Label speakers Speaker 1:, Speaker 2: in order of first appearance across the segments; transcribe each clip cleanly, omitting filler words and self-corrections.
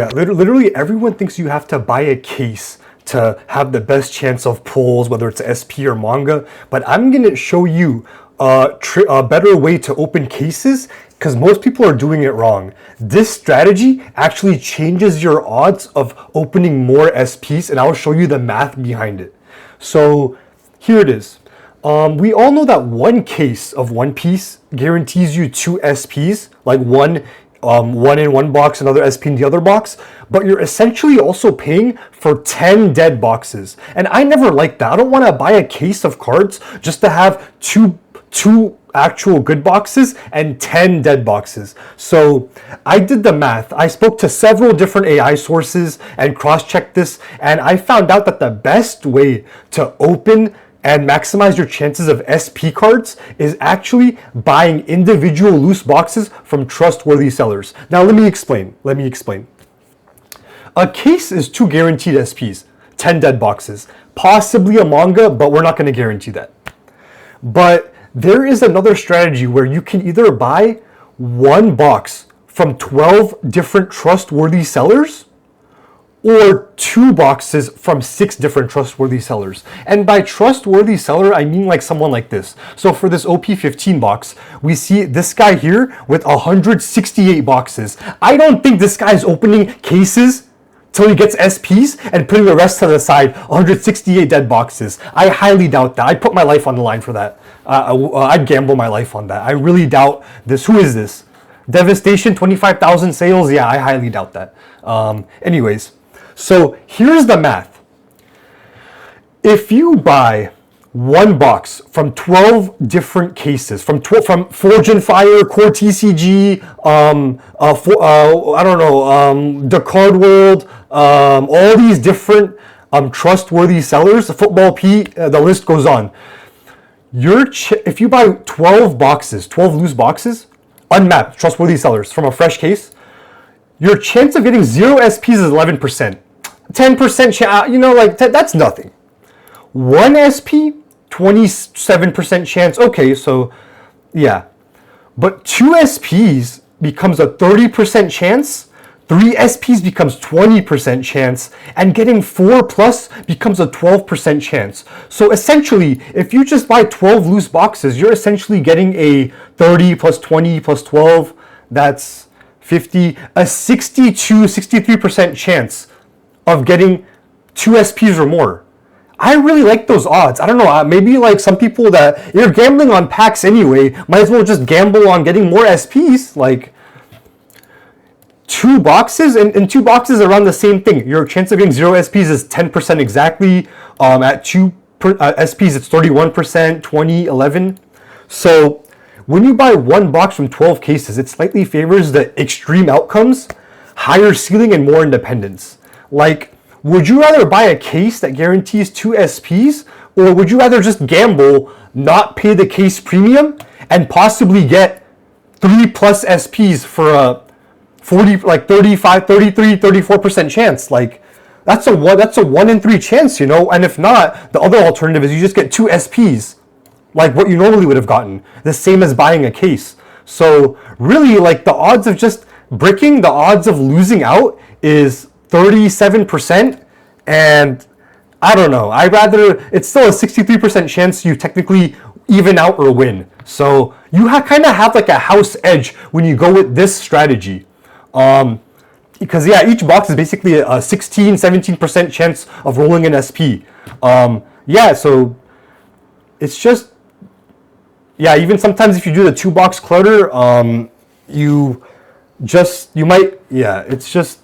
Speaker 1: Yeah, literally everyone thinks you have to buy a case to have the best chance of pulls, whether it's SP or manga. But I'm gonna show you a better way to open cases because most people are doing it wrong. This strategy actually changes your odds of opening more SPs, and I'll show you the math behind it. So here it is. We all know that one case of One Piece guarantees you 2 SPs, like one in one box, another SP in the other box, but you're essentially also paying for 10 dead boxes. And I never liked that. I don't want to buy a case of cards just to have two actual good boxes and 10 dead boxes. So I did the math. I spoke to several different AI sources and cross-checked this, and I found out that the best way to open and maximize your chances of SP cards is actually buying individual loose boxes from trustworthy sellers. Now let me explain. A case is 2 guaranteed SPs, 10 dead boxes, possibly a manga, but we're not going to guarantee that. But there is another strategy where you can either buy one box from 12 different trustworthy sellers or 2 boxes from 6 different trustworthy sellers. And by trustworthy seller, I mean like someone like this. So for this OP15 box, we see this guy here with 168 boxes. I don't think this guy's opening cases till he gets SPs and putting the rest to the side, 168 dead boxes. I highly doubt that. I'd put my life on the line for that. I'd gamble my life on that. I really doubt this. Who is this? Devastation, 25,000 sales? Yeah, I highly doubt that. Anyways, so here's the math. If you buy one box from 12 different cases, from Forge and Fire, Core TCG, the Card World, all these different trustworthy sellers, Football P, the list goes on. If you buy 12 boxes, 12 loose boxes, unmapped, trustworthy sellers from a fresh case, your chance of getting 0 SPs is 11%. 10%, that's nothing. 1 SP, 27% chance. Okay, so yeah. But 2 SPs becomes a 30% chance. 3 SPs becomes 20% chance, and getting 4 plus becomes a 12% chance. So essentially, if you just buy 12 loose boxes, you're essentially getting a 30 plus 20 plus 12, that's 50, a 63% chance of getting 2 SPs or more. I really like those odds. I don't know, maybe like some people that you're gambling on packs anyway, might as well just gamble on getting more SPs. Like 2 boxes and 2 boxes around the same thing. Your chance of getting 0 SPs is 10% exactly. At 2 SPs, it's 31%, 20, 11. So when you buy one box from 12 cases, it slightly favors the extreme outcomes, higher ceiling, and more independence. Like, would you rather buy a case that guarantees 2 SPs, or would you rather just gamble, not pay the case premium, and possibly get 3 plus SPs for a 35, 33, 34% chance? Like, that's a 1 in 3 chance, you know? And if not, the other alternative is you just get 2 SPs, like what you normally would have gotten, the same as buying a case. So really, like, the odds of just bricking, the odds of losing out is 37%, and I don't know. It's still a 63% chance you technically even out or win. So you kind of have like a house edge when you go with this strategy. Because yeah, each box is basically a 16-17% chance of rolling an SP. Yeah, so it's just, yeah, even sometimes if you do the 2 box clutter, it's just,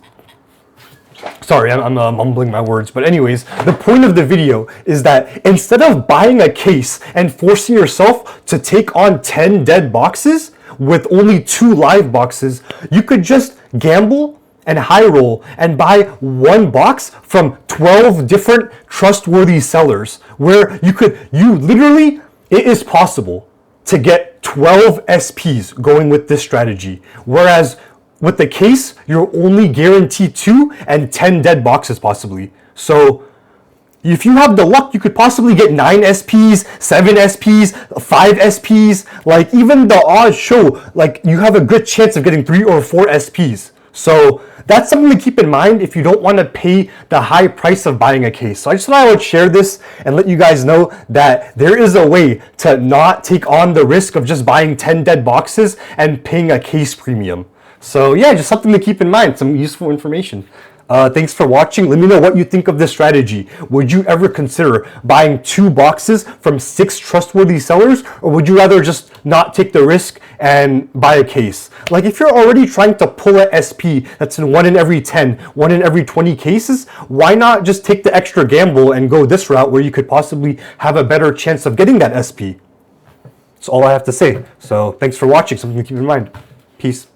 Speaker 1: sorry, I'm mumbling my words, but anyways, the point of the video is that instead of buying a case and forcing yourself to take on 10 dead boxes with only 2 live boxes, you could just gamble and high roll and buy one box from 12 different trustworthy sellers, where it is possible to get 12 SPs going with this strategy, whereas with the case, you're only guaranteed 2 and 10 dead boxes possibly. So if you have the luck, you could possibly get 9 SPs, 7 SPs, 5 SPs. Like, even the odds show like you have a good chance of getting 3 or 4 SPs. So that's something to keep in mind if you don't want to pay the high price of buying a case. So I just thought I would share this and let you guys know that there is a way to not take on the risk of just buying 10 dead boxes and paying a case premium. So yeah, just something to keep in mind, some useful information. Thanks for watching. Let me know what you think of this strategy. Would you ever consider buying 2 boxes from 6 trustworthy sellers, or would you rather just not take the risk and buy a case? Like, if you're already trying to pull a SP that's in 1 in every 10, 1 in every 20 cases, why not just take the extra gamble and go this route where you could possibly have a better chance of getting that SP? That's all I have to say. So thanks for watching. Something to keep in mind. Peace.